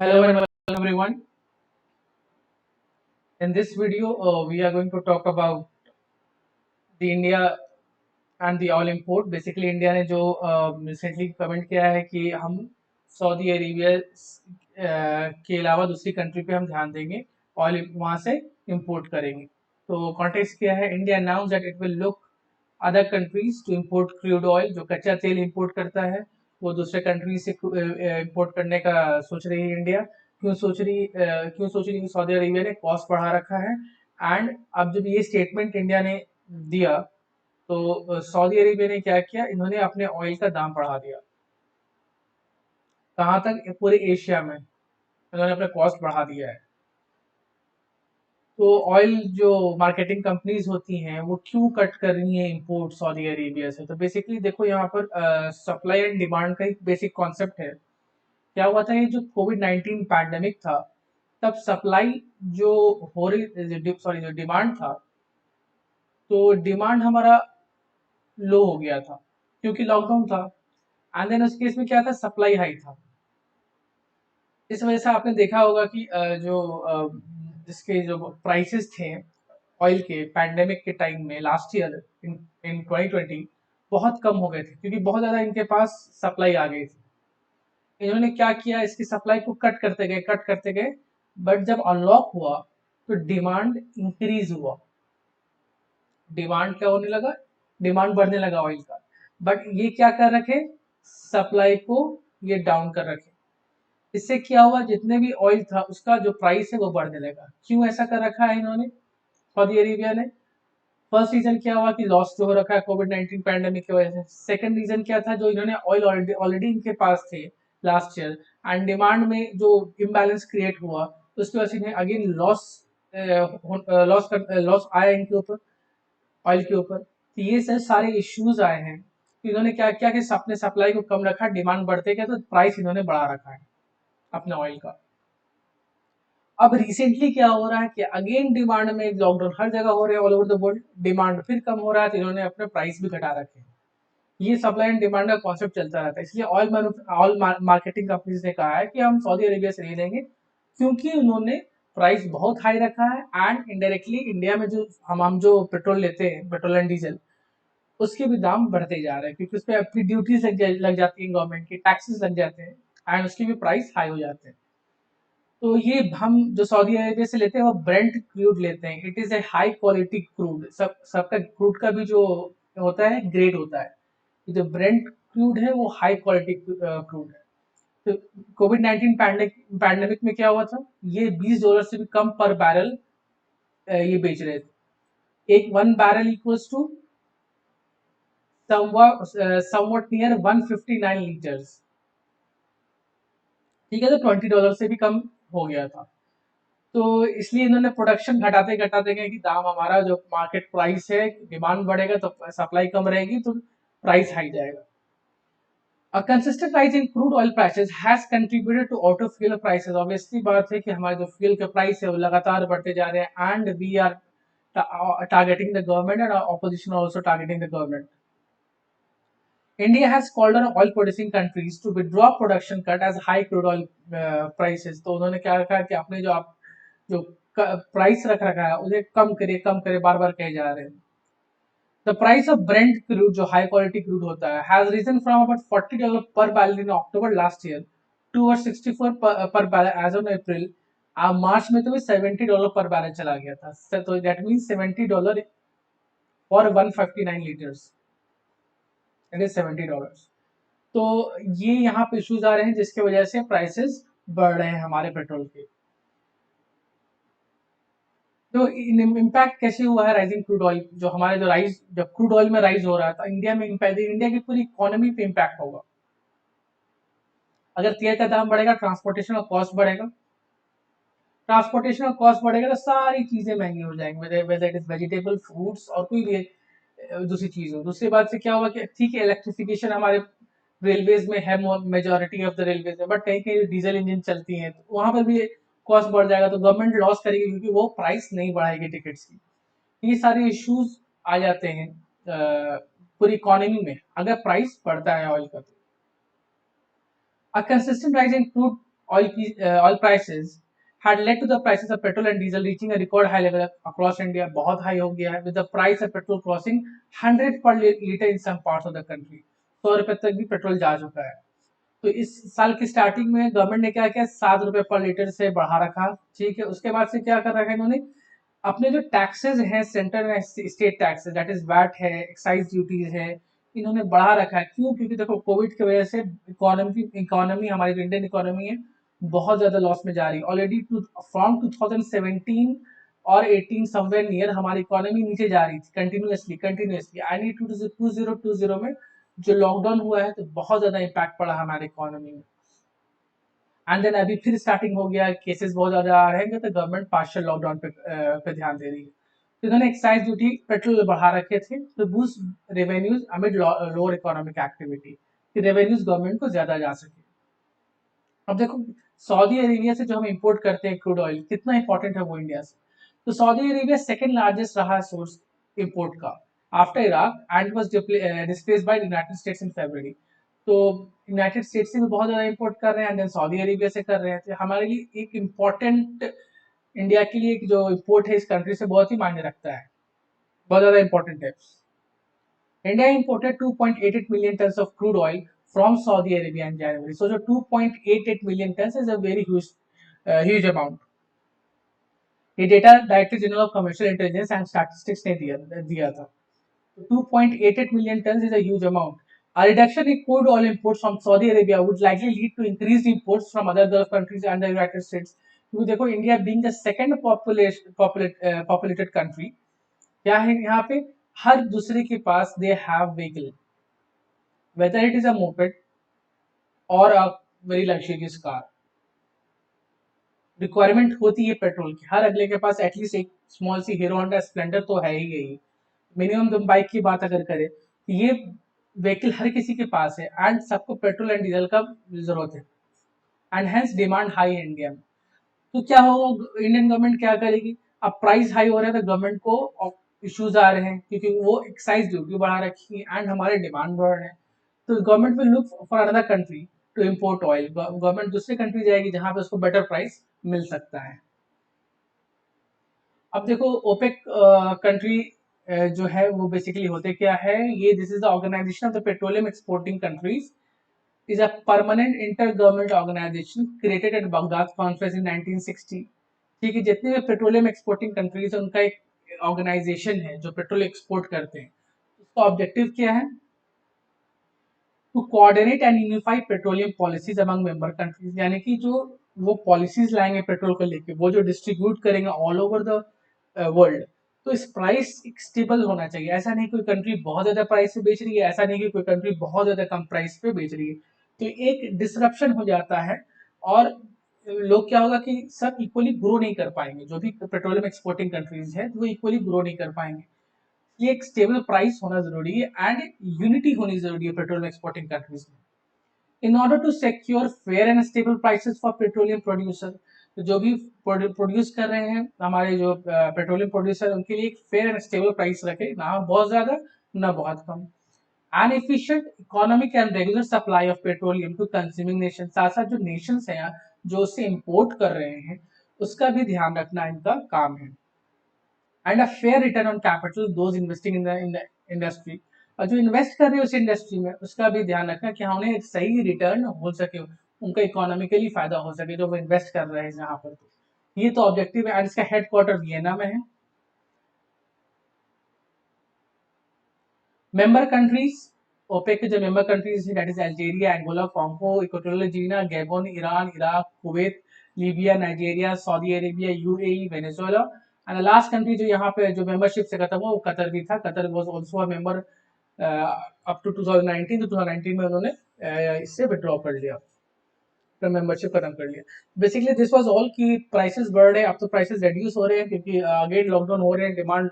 Hello and welcome everyone. In this video, we are going to talk about the India and the oil import. Basically, India ने जो recently comment किया है कि हम Saudi Arabia के अलावा दूसरी कंट्री पे हम ध्यान देंगे, ऑयल वहां से इंपोर्ट करेंगे। तो कॉन्टेक्स्ट क्या है? India announce that it will look other countries to import crude oil. जो कच्चा तेल इंपोर्ट करता है वो दूसरे कंट्री से इंपोर्ट करने का सोच रही है इंडिया। क्यों सोच रही है? सऊदी अरेबिया ने कॉस्ट बढ़ा रखा है। एंड अब जब ये स्टेटमेंट इंडिया ने दिया तो सऊदी अरेबिया ने क्या किया? इन्होंने अपने ऑयल का दाम बढ़ा दिया। कहाँ तक? पूरे एशिया में इन्होंने अपना कॉस्ट बढ़ा दिया है। तो ऑयल जो मार्केटिंग कंपनीज होती हैं वो क्यों कट कर रही हैं इंपोर्ट सऊदी अरेबिया से? तो बेसिकली देखो, यहाँ पर सप्लाई एंड डिमांड का एक बेसिक कॉन्सेप्ट है। क्या हुआ था? ये जो कोविड 19 पैंडेमिक था, तब सप्लाई जो हो रही सॉरी जो डिमांड था, तो डिमांड हमारा लो हो गया था क्योंकि लॉकडाउन था। एंड देन उस केस में क्या था? सप्लाई हाई था। इस वजह से आपने देखा होगा कि जिसके जो प्राइसेस थे ऑयल के पैंडेमिक के टाइम में लास्ट ईयर इन इन 2020 बहुत कम हो गए थे क्योंकि बहुत ज़्यादा इनके पास सप्लाई आ गई थी। इन्होंने क्या किया? इसकी सप्लाई को कट करते गए। बट जब अनलॉक हुआ तो डिमांड इंक्रीज हुआ। डिमांड क्या होने लगा? डिमांड बढ़ने लगा ऑयल का। बट ये क्या कर रखे? सप्लाई को ये डाउन कर रखे। इससे क्या हुआ? जितने भी ऑयल था उसका जो प्राइस है वो बढ़ने लगा। क्यों ऐसा कर रखा है इन्होंने, सऊदी अरेबिया ने? फर्स्ट रीजन क्या हुआ कि लॉस जो हो रखा है कोविड 19 पैंडेमिक की वजह से। सेकंड रीजन क्या था? जो इन्होंने ऑयल ऑलरेडी ऑलरेडी इनके पास थे लास्ट ईयर, एंड डिमांड में जो इम्बैलेंस क्रिएट हुआ तो उसकी वजह से इन्हें अगेन लॉस आया इनके ऊपर, ऑयल के ऊपर। तो ये सारे इश्यूज आए हैं। तो इन्होंने क्या किया कि अपने सप्लाई को कम रखा, डिमांड बढ़ते गया तो प्राइस इन्होंने बढ़ा रखा है अपने ऑयल का। अब रिसेंटली क्या हो रहा है कि अगेन डिमांड में लॉकडाउन हर जगह हो रहे हैं all over the world, demand फिर कम हो रहा है तो इन्होंने अपने प्राइस भी घटा रखे हैं। ये सप्लाई एंड डिमांड का कॉन्सेप्ट चलता रहता है। इसलिए ऑयल मार्केटिंग कंपनीज ने कहा है कि हम सऊदी अरेबिया से नहीं लेंगे क्योंकि उन्होंने प्राइस बहुत हाई रखा है। एंड इनडायरेक्टली इंडिया में जो हम जो पेट्रोल लेते हैं, पेट्रोल एंड डीजल, उसके भी दाम बढ़ते जा रहे हैं क्योंकि उस पर अपनी ड्यूटीज लग जाती है, गवर्नमेंट की टैक्सेस लग जाते हैं एंड उसके भी प्राइस हाई हो जाते हैं। तो ये हम जो सऊदी अरेबिया से लेते हैं वो ब्रेंट क्रूड लेते हैं। It is a high quality crude. सबका क्रूड का भी जो होता है ग्रेड होता है। ये जो ब्रेंट क्रूड है वो हाई क्वालिटी क्रूड है। तो कोविड 19 पैंडेमिक में क्या हुआ था? ये $20 से भी कम पर बैरल ये बेच रहे थे। एक one barrel equals to somewhat near 159 litres. ठीक है, तो $20 से भी कम हो गया था। तो इसलिए इन्होंने प्रोडक्शन घटाते घटाते गए कि दाम हमारा जो मार्केट प्राइस है, डिमांड बढ़ेगा तो सप्लाई कम रहेगी तो प्राइस हाई जाएगा। A consistent rise in crude oil prices has contributed to auto fuel prices. Obviously बात है कि हमारे जो फ्यूल के प्राइस है वो लगातार बढ़ते जा रहे हैं and we are targeting the government and our opposition are also targeting the government. India has called on oil producing countries to withdraw production cut as high crude oil prices. तो उन्होंने क्या रखा है कि आपने जो प्राइस रख रखा है उसे कम करे बार बार कहे जा रहे हैं। The price of Brent crude, जो high quality crude होता है, has risen from about $40 per barrel in October last year to over 64 per barrel as of April. मार्च में तो भी $70 पर बैरल चला गया था। तो that mean $70 for 159 litres, it is $70। तो ये यहाँ पे इश्यूज आ रहे हैं जिसकी वजह से प्राइसेस बढ़ रहे हैं हमारे पेट्रोल के। तो इम्पैक्ट कैसे हुआ है राइजिंग क्रूड ऑयल? जो हमारे जो राइज जब क्रूड ऑयल में राइज हो रहा था इंडिया में, इम्पैक्ट इंडिया की पूरी इकोनॉमी पे इम्पैक्ट होगा। अगर तेल का दाम बढ़ेगा, ट्रांसपोर्टेशन का कॉस्ट बढ़ेगा। ट्रांसपोर्टेशन का कॉस्ट बढ़ेगा तो सारी चीजें महंगी हो जाएंगी, whether it is vegetable, fruits और कोई भी दूसरी चीज हो। दूसरी बात से क्या होगा कि ठीक है, इलेक्ट्रिफिकेशन हमारे रेलवेज में है, मेजोरिटी ऑफ द रेलवेज में, बट कहीं कहीं डीजल इंजन चलती है तो वहां पर भी कॉस्ट बढ़ जाएगा तो गवर्नमेंट लॉस करेगी क्योंकि वो प्राइस नहीं बढ़ाएगी टिकट्स की। ये सारे इश्यूज आ जाते हैं पूरी इकोनॉमी में अगर प्राइस बढ़ता है ऑयल का। A consistent rise in crude oil prices had led to the prices of petrol and diesel reaching a record high level across India. बहुत high हो गया है, with the price of petrol crossing 100 per liter in some parts of the country. 100 रुपए तक भी petrol जा चुका है। तो इस साल की स्टार्टिंग में गवर्नमेंट ने क्या किया, 7 रुपए पर लीटर से बढ़ा रखा। ठीक है, उसके बाद से क्या कर रखा है इन्होंने, अपने जो टैक्सेस हैं, central and state taxes, that is VAT है, एक्साइज ड्यूटीज है, इन्होंने बढ़ा रखा है। क्यों? क्योंकि देखो कोविड की वजह से इकोनॉमी हमारी जो इंडियन इकोनॉमी है बहुत ज्यादा लॉस में जा रही है ऑलरेडी। फ्रॉम 2017 और 18 समवेयर नियर हमारी इकोनॉमी नीचे जा रही थी कंटिन्यूसली। आई नीड 2020 में जो लॉकडाउन हुआ है तो बहुत ज्यादा इम्पैक्ट पड़ा हमारे इकोनॉमी में। एंड देन अभी फिर स्टार्टिंग हो गया, केसेस बहुत ज्यादा आ रहे हैं, तो गवर्नमेंट पार्शियल लॉकडाउन पे ध्यान दे रही है। तो इन्होंने एक्साइज ड्यूटी पेट्रोल बढ़ा रखे थे तो boost revenues amid lower economic activity, कि रेवेन्यूज गवर्नमेंट को ज्यादा जा सके। अब देखो सऊदी अरेबिया से जो हम इंपोर्ट करते हैं क्रूड ऑयल, कितना इंपॉर्टेंट है वो इंडिया से। तो सऊदी अरेबिया सेकंड लार्जेस्ट रहा सोर्स इंपोर्ट का after Iraq and was displaced by United States in February. तो यूनाइटेड स्टेट्स से भी बहुत ज्यादा इंपोर्ट कर रहे हैं एंड देन सऊदी अरेबिया से कर रहे हैं। तो हमारे लिए एक इम्पोर्टेंट, इंडिया के लिए जो इंपोर्ट है इस कंट्री से बहुत ही मायने रखता है, बहुत ज्यादा इंपॉर्टेंट है। India imported 2.88 million tons of crude oil from Saudi Arabia in January. So, जो 2.88 million tons is a very huge amount. ये data director general of commercial intelligence and statistics ने दिया था। 2.88 million tons is a huge amount. A reduction in crude oil imports from Saudi Arabia would likely lead to increased imports from other Gulf countries and the United States. क्योंकि देखो India being the second populated country, क्या है यहाँ पे, हर दूसरे के पास they have vehicle, whether it is a moped or a very luxurious car, requirement होती है पेट्रोल की। हर अगले के पास एटलीस्ट एक small C hero Honda Splendor तो है ही है। मिनिमम तुम बाइक की बात अगर करें तो ये व्हीकल हर किसी के पास है एंड सबको पेट्रोल एंड डीजल का जरूरत है एंड हेंस डिमांड हाई है इंडिया में। तो क्या होगा, इंडियन गवर्नमेंट क्या करेगी, अब प्राइस हाई हो रहा है तो गवर्नमेंट को इश्यूज आ रहे हैं क्योंकि वो एक्साइज ड्यूटी बढ़ा रखी है एंड हमारे डिमांड बढ़ रहे हैं। तो government will look for another country to import oil. Government दूसरी कंट्री जाएगी जहां पे उसको बेटर प्राइस मिल सकता है। अब देखो ओपेक कंट्री जो है वो बेसिकली होते क्या है, ये this is the organisation of the petroleum exporting countries, is a permanent inter-government organization created at Baghdad Conference in 1960। ठीक है, जितने भी पेट्रोलियम एक्सपोर्टिंग कंट्रीज है उनका एक ऑर्गेनाइजेशन है जो पेट्रोल एक्सपोर्ट करते हैं। उसका ऑब्जेक्टिव क्या है, to coordinate and unify petroleum policies among member countries, यानी कि जो वो पॉलिसीज लाएंगे पेट्रोल को लेके, वो जो डिस्ट्रीब्यूट करेंगे ऑल ओवर द वर्ल्ड। तो इस प्राइस स्टेबल होना चाहिए, ऐसा नहीं कोई कंट्री बहुत ज्यादा प्राइस पे बेच रही है, ऐसा नहीं कि कोई कंट्री बहुत ज्यादा कम प्राइस पे बेच रही है। तो एक डिसरप्शन हो जाता है और लोग क्या होगा कि सब इक्वली ग्रो नहीं कर पाएंगे, जो भी पेट्रोलियम एक्सपोर्टिंग कंट्रीज है वो इक्वली ग्रो नहीं कर पाएंगे। ये एक स्टेबल प्राइस होना जरूरी है एंड यूनिटी होनी जरूरी है पेट्रोलियम एक्सपोर्टिंग कंट्रीज में, in order to secure fair and stable prices for petroleum producer. तो जो भी प्रोड्यूस कर रहे हैं हमारे जो पेट्रोलियम प्रोड्यूसर, उनके लिए एक फेयर एंड स्टेबल प्राइस रखे, ना बहुत ज्यादा ना बहुत कम। An efficient economic and regular supply of petroleum to consuming nation, साथ साथ जो नेशंस हैं जो उससे इंपोर्ट कर रहे हैं उसका भी ध्यान रखना इनका काम है। And a fair return on capital those investing in the industry, और जो इन्वेस्ट कर रहे हैं उस इंडस्ट्री में उसका भी ध्यान रखना कि उन्हें एक सही रिटर्न हो सके, उनका इकोनॉमिकली फायदा हो सके जो वो इन्वेस्ट कर रहे हैं जहाँ पर। ये तो ऑब्जेक्टिव है एंड इसका हेडक्वार्टर वियना में है। मेंबर कंट्रीज, ओपेक के जो मेंबर कंट्रीज है that is Algeria, Angola, Congo, Equatorial Guinea, Gabon, Iran, Iraq, Kuwait, Libya, Nigeria, Saudi Arabia, UAE, Venezuela and last country जो यहाँ पे जो मेंबरशिप से खत्म हुआ वो कतर भी था। Qatar was also a member up to 2019। तो 2019 में उन्होंने इससे विड्रॉ कर लिया, तो मेंबरशिप खत्म कर लिया। बेसिकली दिस वाज ऑल कि प्राइसेस बढ़ रहे हैं, अब तो प्राइसेस रिड्यूस हो रहे हैं क्योंकि अगेन लॉकडाउन हो रहे हैं, डिमांड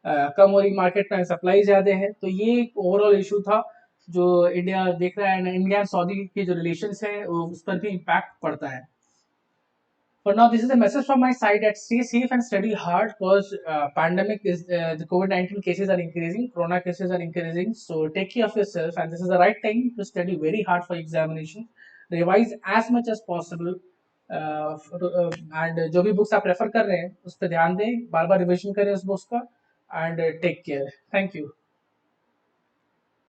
कम हो रही मार्केट में, सप्लाई ज्यादा है। तो ये एक ओवरऑल इशू था जो इंडिया देख रहा है, इंडिया एंड सऊदी के जो रिलेशंस है उस पर भी इम्पैक्ट पड़ता है। For now, this is a message from my side that stay safe and study hard because pandemic is the COVID-19 cases are increasing, Corona cases are increasing. So take care of yourself, and this is the right time to study very hard for examination. Revise as much as possible. And जो भी books आप refer कर रहे हैं उस पर ध्यान दें, बार बार रिविजन करें उस बुक्स का, and take care. Thank you.